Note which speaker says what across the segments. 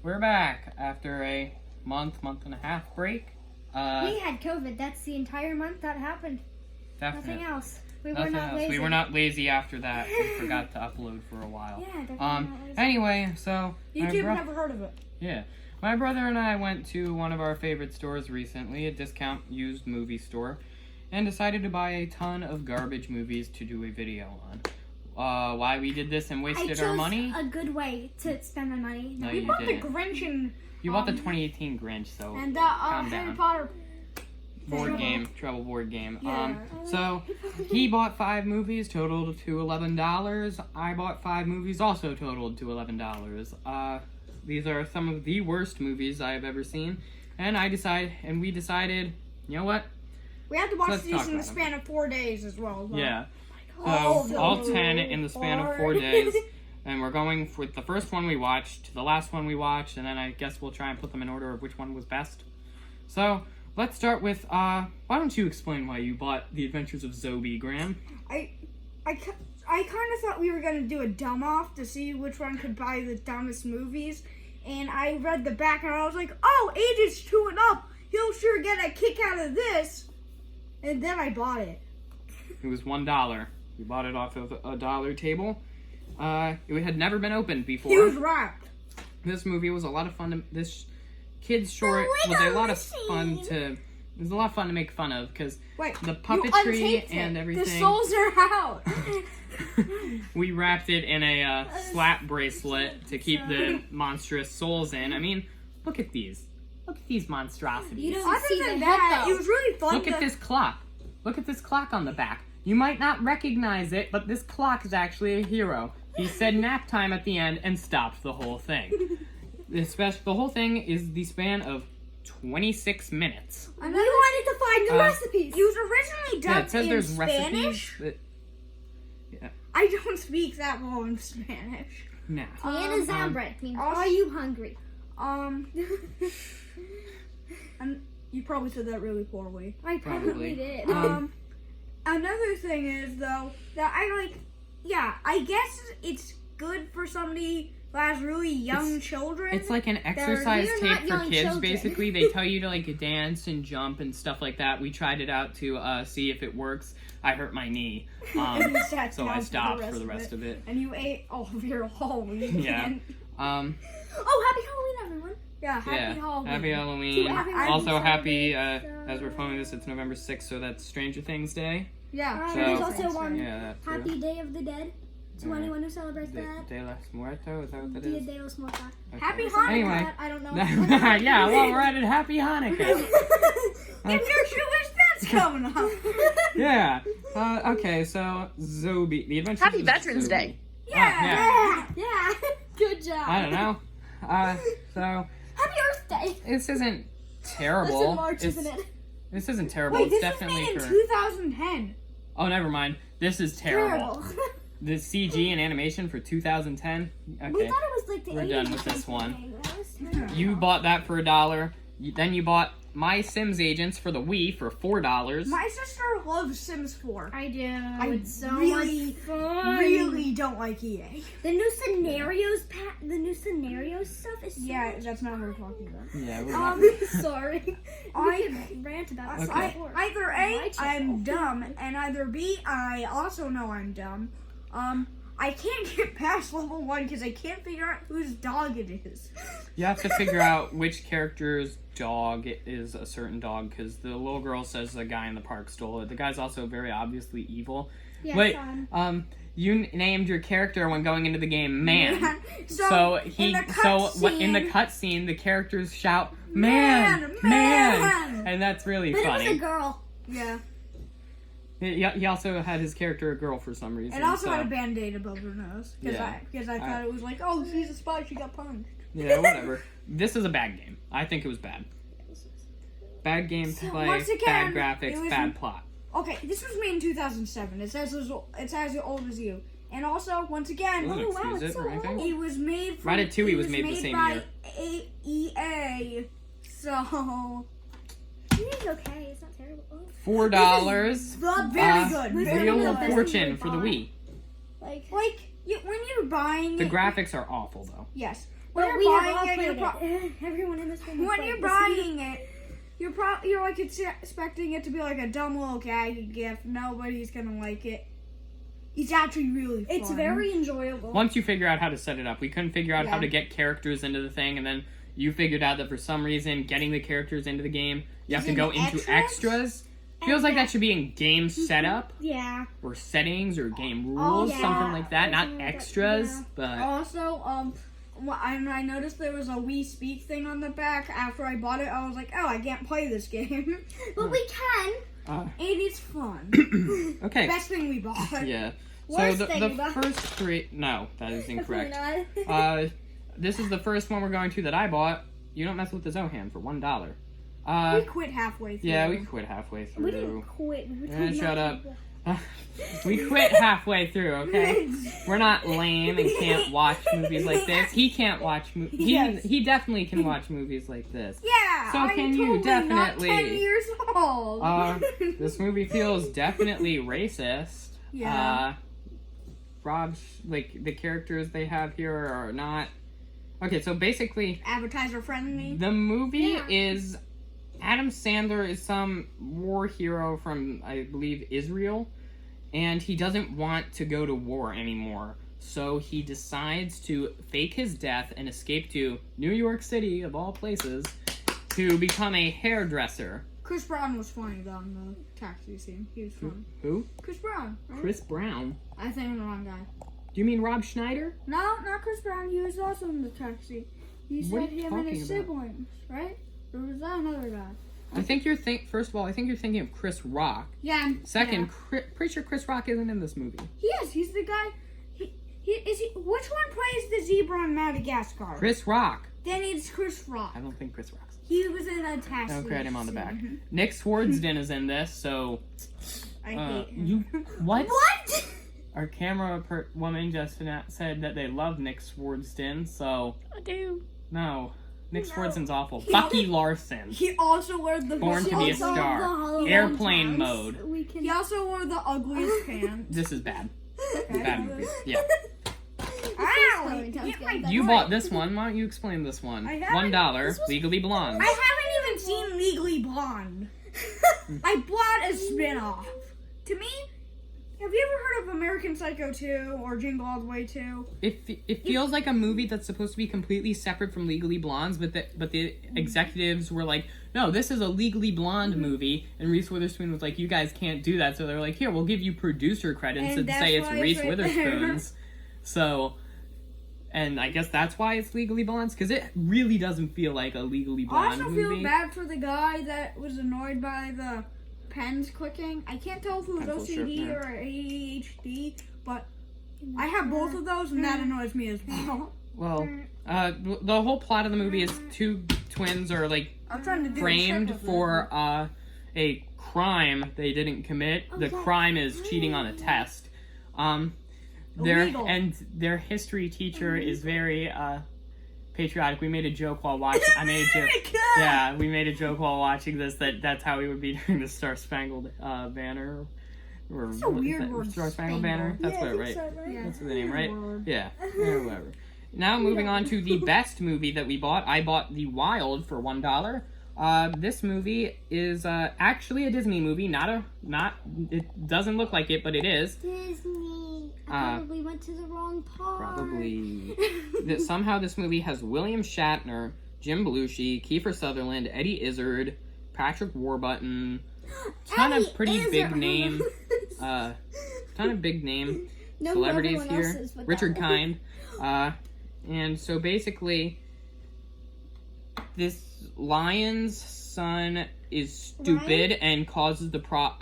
Speaker 1: we're back after a month and a half break.
Speaker 2: We had COVID. That's the entire month that happened.
Speaker 1: Definitely.
Speaker 2: Nothing else. We were
Speaker 1: Nothing
Speaker 2: not
Speaker 1: else.
Speaker 2: lazy.
Speaker 1: We were not lazy after that. We forgot to upload for a while.
Speaker 2: Yeah, definitely not lazy.
Speaker 1: Anyway, so
Speaker 3: YouTube never heard of it.
Speaker 1: Yeah. My brother and I went to one of our favorite stores recently, a discount used movie store, and decided to buy a ton of garbage movies to do a video on. Why we did this and wasted our money?
Speaker 2: a good way to spend my money.
Speaker 1: No,
Speaker 3: We
Speaker 1: you
Speaker 3: bought the
Speaker 1: didn't.
Speaker 3: Grinch
Speaker 1: You bought the 2018 Grinch, so
Speaker 3: and
Speaker 1: calm
Speaker 3: Harry
Speaker 1: down.
Speaker 3: Potter.
Speaker 1: Trouble board game.
Speaker 3: Yeah.
Speaker 1: So he bought 5 movies, totaled to $11. I bought 5 movies, also totaled to $11. These are some of the worst movies I have ever seen, and we decided, you know what?
Speaker 3: We had to watch
Speaker 1: Let's
Speaker 3: these
Speaker 1: talk
Speaker 3: in the
Speaker 1: about
Speaker 3: span of 4 days as well. So.
Speaker 1: Yeah.
Speaker 3: Oh,
Speaker 1: So all 10 in the span of 4 days. And we're going with the first one we watched, the last one we watched, and then I guess we'll try and put them in order of which one was best. So, let's start with, why don't you explain why you bought The Adventures of Zoe, Graham?
Speaker 3: I kind of thought we were going to do a dumb off to see which one could buy the dumbest movies. And I read the back and I was like, oh, ages 2 and up. He'll sure get a kick out of this. And then I bought it.
Speaker 1: It was $1. We bought it off of a dollar table. It had never been opened before.
Speaker 3: He was wrapped.
Speaker 1: This movie was a lot of fun. This kid's short was a lot of fun to. It was a lot of fun to make fun of because
Speaker 3: Wait,
Speaker 1: the
Speaker 3: you
Speaker 1: puppetry
Speaker 3: untaped
Speaker 1: and
Speaker 3: it.
Speaker 1: everything.
Speaker 3: The souls are out.
Speaker 1: We wrapped it in a slap bracelet to keep the monstrous souls in. I mean, look at these. Look at these monstrosities.
Speaker 2: You don't
Speaker 3: Other
Speaker 2: see
Speaker 3: than
Speaker 2: the
Speaker 3: that,
Speaker 2: head,
Speaker 3: it was really fun.
Speaker 1: Look at this clock. Look at this clock on the back. You might not recognize it, but this clock is actually a hero. He said nap time at the end and stopped the whole thing. The whole thing is the span of 26 minutes.
Speaker 2: We wanted to find the recipes.
Speaker 3: He was originally
Speaker 1: Yeah, it
Speaker 3: dubbed
Speaker 1: says
Speaker 3: in
Speaker 1: there's
Speaker 3: Spanish.
Speaker 1: recipes. Yeah.
Speaker 3: I don't speak that well in Spanish.
Speaker 1: No.
Speaker 2: Tiana Zambret means, are you hungry?
Speaker 3: You probably said that really poorly.
Speaker 2: I
Speaker 1: Probably.
Speaker 2: probably did.
Speaker 3: Another thing is though that I guess it's good for somebody who has really young children.
Speaker 1: It's like an exercise
Speaker 2: We're
Speaker 1: tape
Speaker 2: not
Speaker 1: for
Speaker 2: young
Speaker 1: kids,
Speaker 2: children.
Speaker 1: basically. They tell you to, like, dance and jump and stuff like that. We tried it out to see if it works. I hurt my knee,
Speaker 3: And you sat
Speaker 1: so
Speaker 3: down
Speaker 1: I stopped for the rest of it.
Speaker 3: And you ate all of your Halloween.
Speaker 1: Yeah.
Speaker 2: Oh, happy Halloween, everyone.
Speaker 3: Yeah, happy Halloween.
Speaker 1: Happy Halloween.
Speaker 2: Happy
Speaker 1: Also
Speaker 2: Halloween
Speaker 1: happy,
Speaker 2: celebration.
Speaker 1: as we're filming this, it's November 6th, so that's Stranger Things Day.
Speaker 3: Yeah.
Speaker 1: So-
Speaker 2: There's also one
Speaker 1: Yeah, that too.
Speaker 2: Happy Day of the Dead to
Speaker 1: Yeah.
Speaker 2: anyone who celebrates
Speaker 1: De
Speaker 2: that.
Speaker 1: los Muertos, is that what that
Speaker 2: Dia
Speaker 1: is?
Speaker 2: de los Muertos.
Speaker 1: Okay.
Speaker 3: Happy Hanukkah.
Speaker 1: Anyway.
Speaker 2: I don't know.
Speaker 1: Yeah, well, we're at it. Happy Hanukkah.
Speaker 3: And your Jewish that's coming up.
Speaker 1: Yeah. Okay, so Zoe, The Adventures
Speaker 4: Happy
Speaker 1: of
Speaker 4: Veterans
Speaker 1: Zoe.
Speaker 4: Day.
Speaker 1: Yeah.
Speaker 2: Yeah. Good job.
Speaker 1: I don't know. So
Speaker 2: Happy Earth Day.
Speaker 1: this isn't
Speaker 2: That's
Speaker 1: terrible.
Speaker 2: in March,
Speaker 1: It's-
Speaker 2: isn't it?
Speaker 1: This isn't terrible.
Speaker 3: Wait,
Speaker 1: it's
Speaker 3: this was
Speaker 1: definitely
Speaker 3: made in
Speaker 1: for.
Speaker 3: 2010.
Speaker 1: Oh, never mind. This is terrible.
Speaker 2: Terrible.
Speaker 1: The CG and animation for 2010.
Speaker 2: We
Speaker 1: Okay.
Speaker 2: thought it was like the
Speaker 1: We're
Speaker 2: 80s
Speaker 1: done
Speaker 2: or
Speaker 1: with this one.
Speaker 2: something. That was terrible.
Speaker 1: You bought that for $1. Then you bought My Sims Agents for the Wii for $4.
Speaker 3: My sister loves Sims 4.
Speaker 2: I do.
Speaker 3: I
Speaker 2: It's so
Speaker 3: really,
Speaker 2: much fun.
Speaker 3: really don't like EA.
Speaker 2: The new scenarios, the new scenarios stuff is so
Speaker 3: Yeah,
Speaker 2: much
Speaker 3: that's not
Speaker 2: fun.
Speaker 3: what we're talking about.
Speaker 1: Yeah, we're not.
Speaker 2: Sorry.
Speaker 3: I-
Speaker 2: We could rant about
Speaker 1: Okay.
Speaker 2: stuff before.
Speaker 3: Either
Speaker 2: My
Speaker 3: A, I'm
Speaker 2: channel.
Speaker 3: dumb, and either B, I also know I'm dumb. I can't get past level 1 because I can't figure out whose dog it is.
Speaker 1: You have to figure out which character's dog is a certain dog, because the little girl says the guy in the park stole it. The guy's also very obviously evil.
Speaker 2: Yeah,
Speaker 1: Wait,
Speaker 2: fun.
Speaker 1: you named your character when going into the game Man.
Speaker 3: So,
Speaker 1: he
Speaker 3: in the
Speaker 1: in the
Speaker 3: cutscene-
Speaker 1: cutscene the characters shout
Speaker 3: Man,
Speaker 1: man,
Speaker 3: man.
Speaker 1: and that's really
Speaker 2: But
Speaker 1: funny.
Speaker 2: it was a girl.
Speaker 3: Yeah.
Speaker 1: He also had his character a girl for some reason.
Speaker 3: It also
Speaker 1: so-
Speaker 3: had a band-aid above her nose.
Speaker 1: Yeah.
Speaker 3: Because I thought it was like, oh, she's a spy, she got punched.
Speaker 1: Yeah, whatever. This is a bad game. I think it was bad. Bad gameplay,
Speaker 3: once again,
Speaker 1: bad
Speaker 3: it
Speaker 1: graphics,
Speaker 3: was-
Speaker 1: bad plot.
Speaker 3: Okay, this was made in 2007. It's as old as you. And also, once again,
Speaker 1: Doesn't
Speaker 2: wow,
Speaker 1: excuse
Speaker 2: it's
Speaker 1: it or
Speaker 2: so
Speaker 1: anything.
Speaker 2: old.
Speaker 3: it was made from...
Speaker 1: Ratatouille was made the same
Speaker 3: by
Speaker 1: year.
Speaker 3: EA. So...
Speaker 2: It's okay. It's not terrible. Oh.
Speaker 1: $4.
Speaker 3: Very good.
Speaker 2: Who's
Speaker 3: Very
Speaker 1: Wheel
Speaker 2: gonna
Speaker 1: of
Speaker 2: be the
Speaker 3: good.
Speaker 2: best
Speaker 1: Fortune
Speaker 2: thing
Speaker 1: for the
Speaker 2: we
Speaker 1: Wii.
Speaker 2: Like,
Speaker 3: Like, when you're buying
Speaker 1: The
Speaker 3: it...
Speaker 1: graphics are awful though.
Speaker 3: Yes. when
Speaker 2: But
Speaker 3: you're
Speaker 2: we have all
Speaker 3: buying it,
Speaker 2: played it. Everyone in this room. has
Speaker 3: when
Speaker 2: played
Speaker 3: you're
Speaker 2: this.
Speaker 3: buying it, you're like expecting it to be like a dumb little gag gift. Nobody's gonna like it. It's actually really fun.
Speaker 2: It's very enjoyable.
Speaker 1: Once you figure out how to set it up, we couldn't figure out how
Speaker 3: Yeah.
Speaker 1: to get characters into the thing, and then you figured out that for some reason, getting the characters into the game, you have
Speaker 3: Is
Speaker 1: to
Speaker 3: it
Speaker 1: go into
Speaker 3: extras?
Speaker 1: extras. Feels like that should be in game setup
Speaker 2: Yeah.
Speaker 1: or settings or game rules,
Speaker 2: yeah.
Speaker 1: something like that, not
Speaker 2: Something like that,
Speaker 1: extras.
Speaker 2: yeah.
Speaker 1: But
Speaker 3: Also, I noticed there was a We Speak thing on the back. After I bought it, I was like, oh, I can't play this game.
Speaker 2: But we can.
Speaker 1: uh,
Speaker 3: It is fun.
Speaker 1: okay,
Speaker 3: Best thing we bought.
Speaker 1: yeah. So
Speaker 2: Worst
Speaker 1: the
Speaker 2: thing about-
Speaker 1: first three, no, that is incorrect.
Speaker 2: Definitely not.
Speaker 1: This is the first one we're going to that I bought. You don't mess with the Zohan for $1.
Speaker 3: We quit halfway through.
Speaker 1: Yeah, we quit halfway through.
Speaker 2: We didn't quit. We were
Speaker 1: Yeah,
Speaker 2: told
Speaker 1: shut
Speaker 2: not
Speaker 1: up.
Speaker 2: to.
Speaker 1: We quit halfway through, okay? We're not lame and can't watch movies like this. He can't watch movies.
Speaker 3: Yes.
Speaker 1: He definitely can watch movies like this.
Speaker 3: Yeah,
Speaker 1: So
Speaker 3: I'm
Speaker 1: can you,
Speaker 3: totally not
Speaker 1: definitely.
Speaker 3: 10 years old.
Speaker 1: This movie feels definitely racist.
Speaker 3: Yeah.
Speaker 1: The characters they have here are not. Okay, so basically,
Speaker 3: Advertiser friendly.
Speaker 1: the movie
Speaker 2: Yeah.
Speaker 1: is Adam Sandler is some war hero from, I believe, Israel, and he doesn't want to go to war anymore. So he decides to fake his death and escape to New York City, of all places, to become a hairdresser.
Speaker 3: Chris Brown was funny though in the taxi scene. He was fun.
Speaker 1: Who?
Speaker 3: Chris Brown. Right?
Speaker 1: Chris Brown.
Speaker 3: I think I'm the wrong guy.
Speaker 1: Do you mean Rob Schneider?
Speaker 3: No, not Chris Brown. He was also in the taxi. He
Speaker 1: What are
Speaker 3: said
Speaker 1: you
Speaker 3: him and
Speaker 1: talking
Speaker 3: his
Speaker 1: about?
Speaker 3: siblings, right? Or was that another guy?
Speaker 1: I think you're first of all, I think you're thinking of Chris Rock.
Speaker 3: Yeah.
Speaker 1: Second, pretty sure Chris Rock isn't in this movie.
Speaker 3: He is. He's the guy. Which one plays the zebra in Madagascar?
Speaker 1: Chris Rock.
Speaker 3: Then it's Chris Rock.
Speaker 1: I don't think Chris Rock's.
Speaker 3: He was in a taxi.
Speaker 1: Don't credit him on the back.
Speaker 3: scene.
Speaker 1: Nick Swardsden is in this, so
Speaker 3: I hate him.
Speaker 1: you what?
Speaker 3: What?
Speaker 1: Our camera woman just said that they love Nick Swardsden, so
Speaker 2: I do.
Speaker 1: no, Nick
Speaker 3: No.
Speaker 1: Swardsden's awful.
Speaker 3: He-
Speaker 1: Bucky Larson.
Speaker 3: He also wore the
Speaker 1: Born to be a
Speaker 3: also-
Speaker 1: star. Airplane mode.
Speaker 2: We can.
Speaker 3: He also wore the ugliest pants.
Speaker 1: This is bad. Bad movie. Yeah.
Speaker 3: Ow!
Speaker 1: You bought this one. Why don't you explain this one?
Speaker 3: I haven't-
Speaker 1: $1.
Speaker 2: this was-
Speaker 1: Legally Blonde.
Speaker 3: I haven't even seen Legally Blonde. I bought a spin-off. To me, have you ever heard of American Psycho 2 or Jingle All the Way 2?
Speaker 1: It feels like a movie that's supposed to be completely separate from Legally Blondes, but the executives were like, no, this is a Legally Blonde movie, and Reese Witherspoon was like, you guys can't do that, so they're like, here, we'll give you producer credits
Speaker 3: And
Speaker 1: and
Speaker 3: that's
Speaker 1: say it's
Speaker 3: why it's
Speaker 1: Reese
Speaker 3: right
Speaker 1: Witherspoon's. So, and I guess that's why it's Legally Blondes, because it really doesn't feel like a Legally
Speaker 3: I
Speaker 1: Blonde
Speaker 3: also
Speaker 1: movie.
Speaker 3: feel bad for the guy that was annoyed by the pens clicking. I can't tell if it was
Speaker 1: Pencil
Speaker 3: OCD
Speaker 1: sharpener.
Speaker 3: or ADHD, but I have both of those, and that annoys me as well.
Speaker 1: Well, the whole plot of the movie is two twins are like
Speaker 3: I'm trying to do a
Speaker 1: framed
Speaker 3: trick with
Speaker 1: for a crime they didn't commit. The crime is cheating on a test.
Speaker 3: Illegal.
Speaker 1: Their history teacher is very patriotic. We made a joke while watching. I made a joke. Yeah, we made a joke while watching this that's how we would be during the Star Spangled Banner. Or
Speaker 3: It's a weird
Speaker 1: that,
Speaker 3: word,
Speaker 1: Star Spangled Banner. That's
Speaker 2: Yeah, I
Speaker 1: what,
Speaker 2: think
Speaker 1: right?
Speaker 2: so, right?
Speaker 3: Yeah.
Speaker 1: That's the name, right?
Speaker 3: Word.
Speaker 1: Yeah, whatever. Now moving on to the best movie that we bought. I bought The Wild for $1. This movie is actually a Disney movie. It doesn't look like it, but it is.
Speaker 2: Disney. I probably went to the wrong part.
Speaker 1: Probably. Somehow this movie has William Shatner, Jim Belushi, Kiefer Sutherland, Eddie Izzard, Patrick Warburton. Ton of pretty big name. Ton of big name
Speaker 2: No,
Speaker 1: celebrities
Speaker 2: everyone
Speaker 1: here.
Speaker 2: else's, but
Speaker 1: Richard
Speaker 2: that-
Speaker 1: Kind. And so basically, this lion's son is stupid and causes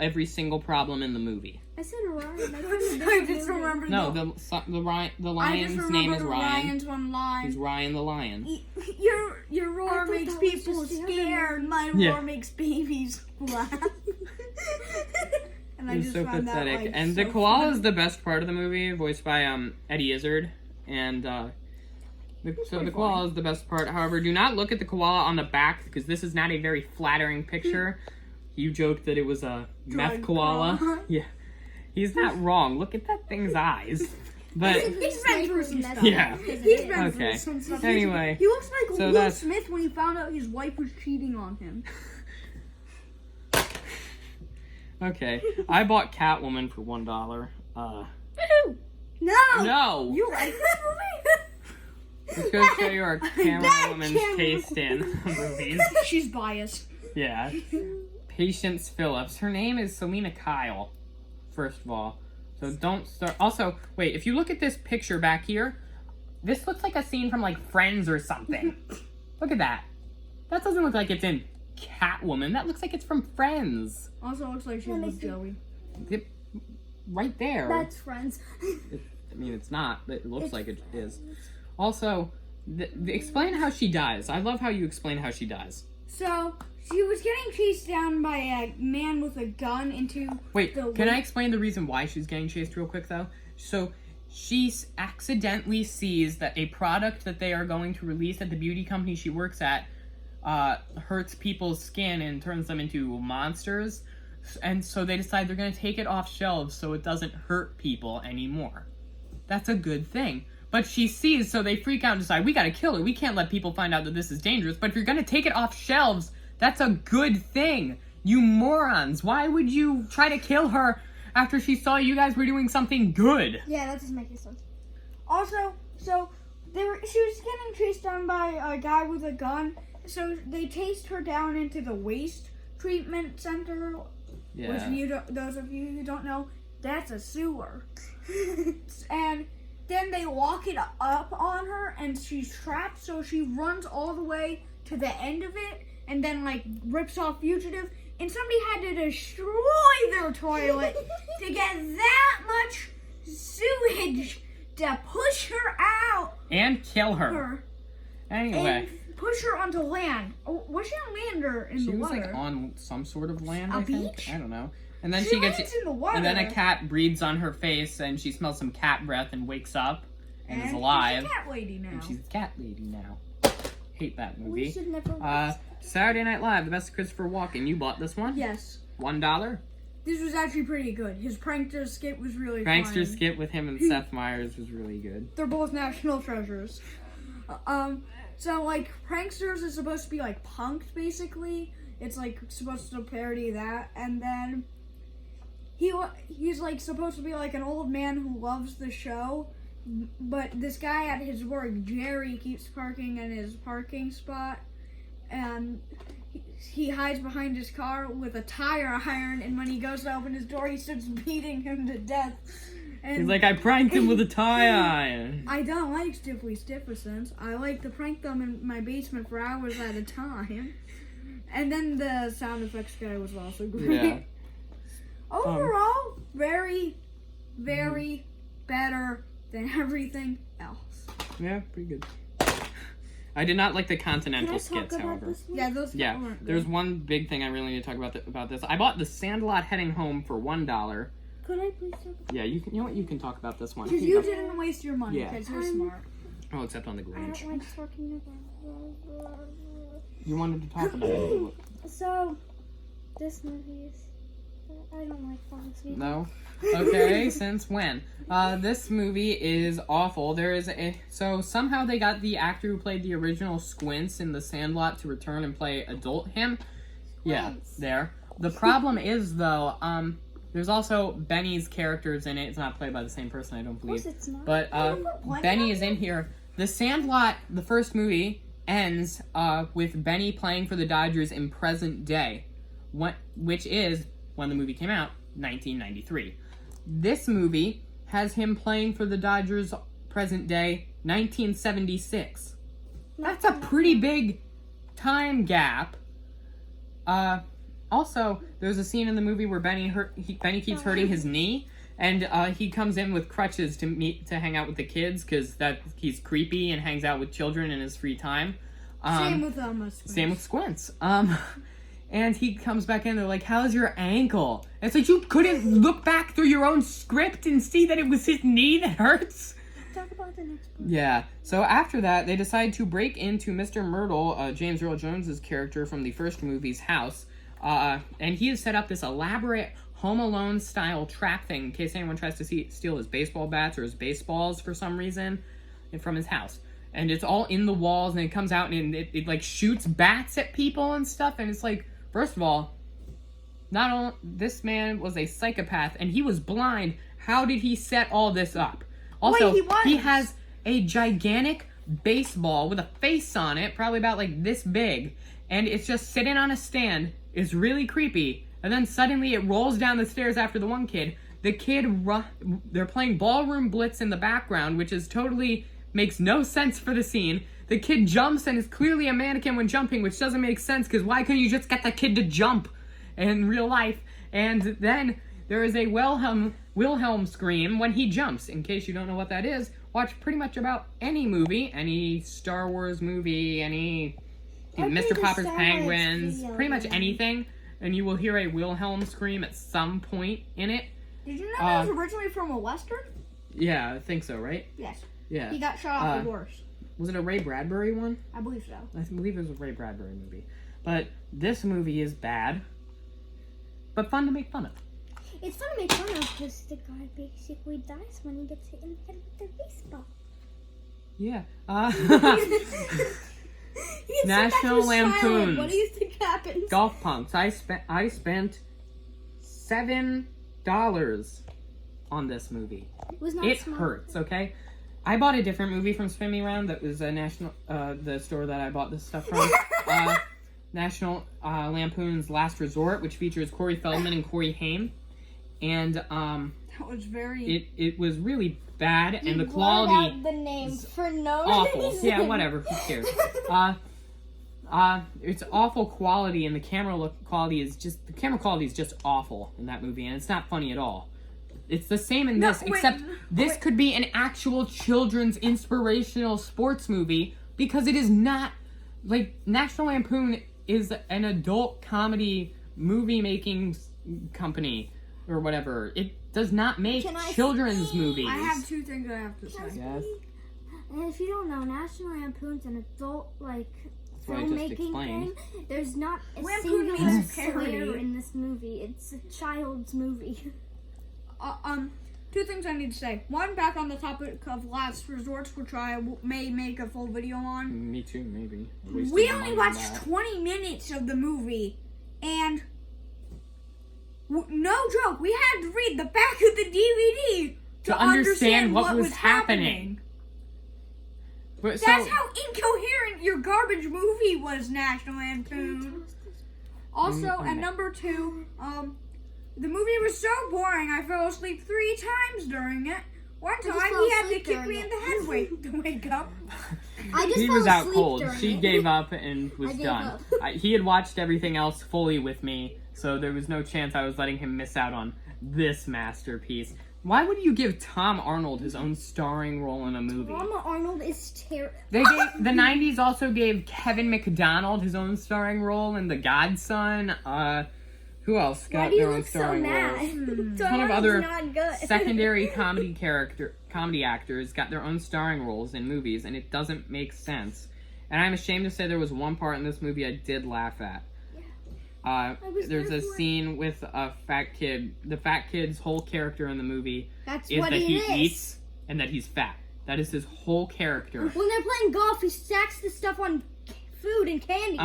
Speaker 1: every single problem in the movie.
Speaker 2: I said Ryan. I couldn't
Speaker 3: I just remember
Speaker 1: No,
Speaker 3: the
Speaker 1: the
Speaker 3: I just
Speaker 1: lion's
Speaker 3: remember
Speaker 1: name is
Speaker 3: the
Speaker 1: Ryan.
Speaker 3: lion's one line.
Speaker 1: He's Ryan the lion.
Speaker 3: Your
Speaker 2: I
Speaker 3: roar
Speaker 2: thought
Speaker 3: makes
Speaker 2: that was
Speaker 3: people
Speaker 2: just the other
Speaker 3: scared. My
Speaker 1: Yeah.
Speaker 3: roar makes babies laugh. And I
Speaker 1: He's
Speaker 3: just
Speaker 1: so
Speaker 3: found
Speaker 1: pathetic.
Speaker 3: that, like,
Speaker 1: And
Speaker 3: so
Speaker 1: the koala
Speaker 3: funny.
Speaker 1: is the best part of the movie, voiced by Eddie Izzard. And so the
Speaker 3: pretty
Speaker 1: koala
Speaker 3: funny.
Speaker 1: is the best part. However, do not look at the koala on the back because this is not a very flattering picture. You joked that it was a meth
Speaker 3: Drug
Speaker 1: koala.
Speaker 3: koala.
Speaker 1: Yeah. He's not wrong. Look at that thing's eyes. But
Speaker 3: He's been through some stuff.
Speaker 1: yeah.
Speaker 3: He's been
Speaker 1: Okay.
Speaker 3: through some stuff.
Speaker 1: Anyway,
Speaker 3: He looks like
Speaker 1: so
Speaker 3: Will
Speaker 1: that's-
Speaker 3: Smith when he found out his wife was cheating on him.
Speaker 1: okay. I bought Catwoman for $1.
Speaker 3: No!
Speaker 1: No!
Speaker 3: You like this movie?
Speaker 1: Let's go show you our camera
Speaker 3: Bad
Speaker 1: woman's
Speaker 3: camera.
Speaker 1: taste in movies.
Speaker 3: She's biased.
Speaker 1: Yeah. Patience Phillips. Her name is Selena Kyle, first of all. So don't start. Also, wait, if you look at this picture back here, this looks like a scene from, like, Friends or something. Look at that. That doesn't look like it's in Catwoman. That looks like it's from Friends.
Speaker 3: Also looks like she's
Speaker 2: Let me
Speaker 3: with
Speaker 2: see.
Speaker 3: Joey.
Speaker 1: It- right there.
Speaker 2: That's Friends.
Speaker 1: I mean, it's not, but it looks like it is. Also, explain how she dies. I love how you explain how she dies.
Speaker 3: So, she was getting chased down by a man with a gun into
Speaker 1: Wait,
Speaker 3: the
Speaker 1: can I explain the reason why she's getting chased real quick, though? So, she accidentally sees that a product that they are going to release at the beauty company she works at hurts people's skin and turns them into monsters. And so they decide they're going to take it off shelves so it doesn't hurt people anymore. That's a good thing. But she sees, so they freak out and decide, we gotta kill her. We can't let people find out that this is dangerous. But if you're gonna take it off shelves, that's a good thing. You morons. Why would you try to kill her after she saw you guys were doing something good?
Speaker 2: Yeah, that doesn't make any sense.
Speaker 3: Also, so she was getting chased down by a guy with a gun. So they chased her down into the waste treatment center, which those of you who don't know, that's a sewer. And then they lock it up on her, and she's trapped. So she runs all the way to the end of it, and then like rips off fugitive. And somebody had to destroy their toilet to get that much sewage to push her out.
Speaker 1: And kill her. Anyway.
Speaker 3: And push her onto land. Oh, was she on land or in
Speaker 1: She
Speaker 3: the
Speaker 1: was
Speaker 3: water?
Speaker 1: like on some sort of land,
Speaker 3: A
Speaker 1: I think.
Speaker 3: beach?
Speaker 1: I don't know. And then
Speaker 3: She
Speaker 1: she gets
Speaker 3: lands in the water.
Speaker 1: and then a cat breathes on her face and she smells some cat breath and wakes up and is alive.
Speaker 3: She's a cat lady now.
Speaker 1: And she's a cat lady now. Hate that
Speaker 2: We
Speaker 1: movie.
Speaker 2: should never.
Speaker 1: Saturday Night Live, the best of Christopher Walken. You bought this one?
Speaker 3: Yes.
Speaker 1: $1.
Speaker 3: This was actually pretty good. His prankster skit was really
Speaker 1: Prankster
Speaker 3: funny.
Speaker 1: skit with him and Seth Meyers was really good.
Speaker 3: They're both national treasures. So like pranksters is supposed to be like punked basically. It's like supposed to parody that, and then he's like supposed to be like an old man who loves the show, but this guy at his work, Jerry, keeps parking in his parking spot, and he hides behind his car with a tire iron, and when he goes to open his door, he starts beating him to death. And
Speaker 1: He's like, I pranked him with a tie iron.
Speaker 3: I don't like Stiffly Stiffersons. I like to prank them in my basement for hours at a time. And then the sound effects guy was also great.
Speaker 1: Yeah.
Speaker 3: Overall, very, very better than everything else.
Speaker 1: Yeah, pretty good. I did not like the
Speaker 2: Can
Speaker 1: Continental
Speaker 2: I talk
Speaker 1: skits,
Speaker 2: about
Speaker 1: however.
Speaker 2: this one?
Speaker 3: Yeah, those
Speaker 1: Yeah,
Speaker 3: weren't good.
Speaker 1: there's one big thing I really need to talk about this. I bought The Sandlot Heading Home for $1.
Speaker 2: Could I please talk about
Speaker 1: Yeah, you know what? You can talk about this one.
Speaker 3: Because you didn't waste your money
Speaker 1: Yeah.
Speaker 3: because you're smart.
Speaker 1: Oh, except on the
Speaker 2: I
Speaker 1: Grinch.
Speaker 2: don't like talking about.
Speaker 1: You wanted to talk about it.
Speaker 2: So, this movie is. I don't like Fonzie.
Speaker 1: No? Okay, since when? This movie is awful. So somehow they got the actor who played the original Squints in The Sandlot to return and play adult him. Yeah,
Speaker 2: Squints.
Speaker 1: there. The problem is, though, there's also Benny's characters in it. It's not played by the same person, I don't
Speaker 2: Of course
Speaker 1: believe.
Speaker 2: it's not.
Speaker 1: But Benny is in here. The Sandlot, the first movie, ends with Benny playing for the Dodgers in present day, which is, when the movie came out, 1993. This movie has him playing for the Dodgers present day, 1976. That's a pretty big time gap. Also, there's a scene in the movie where Benny keeps hurting his knee, and he comes in with crutches to hang out with the kids because he's creepy and hangs out with children in his free time.
Speaker 3: Same with Squints.
Speaker 1: Same with Squints. And he comes back in, they're like, how's your ankle? And it's like, you couldn't look back through your own script and see that it was his knee that hurts?
Speaker 2: Talk about the next one.
Speaker 1: Yeah. So after that, they decide to break into Mr. Myrtle, James Earl Jones's character from the first movie's house. And he has set up this elaborate Home Alone style trap thing in case anyone tries to steal his baseball bats or his baseballs for some reason from his house. And it's all in the walls, and it comes out and it like shoots bats at people and stuff. And it's like, first of all, not only this man was a psychopath and he was blind. How did he set all this up? Also,
Speaker 3: Wait,
Speaker 1: he has a gigantic baseball with a face on it, probably about like this big, and it's just sitting on a stand. It's really creepy. And then suddenly it rolls down the stairs after the one kid. The kid, they're playing Ballroom Blitz in the background, which is totally makes no sense for the scene. The kid jumps and is clearly a mannequin when jumping, which doesn't make sense because why couldn't you just get the kid to jump in real life? And then there is a Wilhelm scream when he jumps. In case you don't know what that is, watch pretty much about any movie, any Star Wars movie, any Mr. Popper's Penguins, pretty much anything, and you will hear a Wilhelm scream at some point in it.
Speaker 3: Did you know that was originally from a Western?
Speaker 1: Yeah, I think so, right?
Speaker 3: Yes.
Speaker 1: Yeah.
Speaker 3: He got shot off the horse.
Speaker 1: Was it a Ray Bradbury one?
Speaker 3: I believe so.
Speaker 1: I believe it was a Ray Bradbury movie. But this movie is bad, but fun to make fun of.
Speaker 2: It's fun to make fun of because the guy basically dies when he gets hit in the head with the baseball.
Speaker 1: Yeah.
Speaker 3: He
Speaker 1: National Lampoon's.
Speaker 3: What do you think happens?
Speaker 1: Golf Punks. I spent $7 on this movie.
Speaker 2: It was not
Speaker 1: It
Speaker 2: smart.
Speaker 1: hurts, okay? I bought a different movie from Spin Me Round that was a the store that I bought this stuff from. National Lampoon's Last Resort, which features Corey Feldman and Corey Haim. And
Speaker 3: That was very...
Speaker 1: it was really bad, and the
Speaker 2: Blurt
Speaker 1: quality
Speaker 2: out the name for no
Speaker 1: awful.
Speaker 2: reason.
Speaker 1: Yeah, whatever. Who cares? It's awful quality, and the camera quality is just awful in that movie, and it's not funny at all. It's the same in this, except this could be an actual children's inspirational sports movie because it is not like National Lampoon is an adult comedy movie making company or whatever. It does not make children's movies.
Speaker 3: I have two things I have to say.
Speaker 1: Yes.
Speaker 2: And if you don't know, National Lampoon's an adult like
Speaker 1: what I just
Speaker 2: filmmaking
Speaker 1: explained.
Speaker 2: thing. There's not a
Speaker 3: Lampoon
Speaker 2: singular
Speaker 3: means
Speaker 2: swear
Speaker 3: parody.
Speaker 2: in this movie. It's a child's movie.
Speaker 3: Two things I need to say. One, back on the topic of Last Resorts, which I may make a full video on.
Speaker 1: Me too, maybe.
Speaker 3: We only watched 20 minutes of the movie, and no joke, we had to read the back of the DVD to understand what was happening.
Speaker 1: But, so,
Speaker 3: That's how incoherent your garbage movie was, National Lampoon. Also, and number two, the movie was so boring I fell asleep 3 times during it. One
Speaker 2: just
Speaker 3: time
Speaker 2: fell
Speaker 3: he had to
Speaker 2: asleep
Speaker 3: kick me
Speaker 2: during
Speaker 3: in the head to wake up.
Speaker 2: I just
Speaker 1: he
Speaker 2: fell
Speaker 1: was out
Speaker 2: asleep
Speaker 1: cold.
Speaker 2: during
Speaker 1: She
Speaker 2: it.
Speaker 1: gave up and was
Speaker 2: I gave
Speaker 1: done.
Speaker 2: up.
Speaker 1: He had watched everything else fully with me, so there was no chance I was letting him miss out on this masterpiece. Why would you give Tom Arnold his own starring role in a movie?
Speaker 2: Mama Arnold is terrible.
Speaker 1: The 90s also gave Kevin McDonald his own starring role in The Godson. Who else
Speaker 2: Why
Speaker 1: got
Speaker 2: do you
Speaker 1: their own
Speaker 2: look so
Speaker 1: starring
Speaker 2: mad?
Speaker 1: roles?
Speaker 2: Tom
Speaker 1: Ton of
Speaker 2: Arnold's
Speaker 1: other
Speaker 2: not good.
Speaker 1: secondary comedy actors got their own starring roles in movies, and it doesn't make sense. And I'm ashamed to say there was one part in this movie I did laugh at. There's a scene with a fat kid. The fat kid's whole character in the movie
Speaker 2: That's
Speaker 1: is
Speaker 2: what
Speaker 1: that
Speaker 2: he
Speaker 1: he
Speaker 2: is.
Speaker 1: eats and that he's fat. That is his whole character.
Speaker 2: When they're playing golf, he stacks the stuff on food and candy.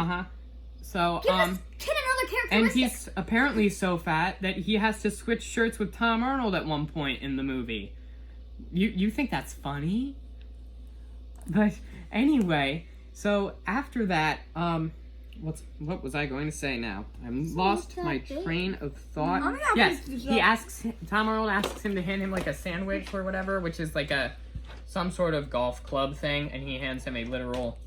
Speaker 1: So,
Speaker 2: Give this kid another
Speaker 1: and
Speaker 2: characteristic.
Speaker 1: he's apparently so fat that he has to switch shirts with Tom Arnold at one point in the movie. You think that's funny? But anyway, so after that, what was I going to say now? I lost my train of thought.
Speaker 3: I'm gonna
Speaker 1: Yes,
Speaker 3: pick this up.
Speaker 1: Tom Arnold asks him to hand him like a sandwich or whatever, which is like some sort of golf club thing, and he hands him a literal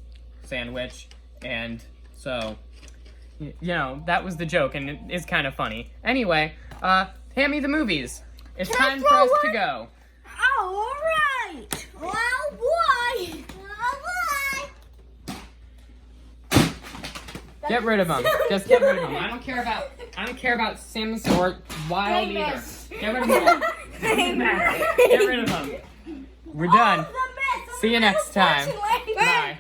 Speaker 1: sandwich, and so, you know, that was the joke, and it is kind of funny. Anyway, hand me the movies. It's
Speaker 2: Can I
Speaker 1: time for
Speaker 2: throw
Speaker 1: us to
Speaker 2: one?
Speaker 1: go.
Speaker 3: All right.
Speaker 2: Well, boy.
Speaker 1: Get rid of them. Just get rid of them. I don't care about Sims or Wild either.
Speaker 2: Famous.
Speaker 1: Get rid of them. Get rid of them. We're done. See you next time. Bye.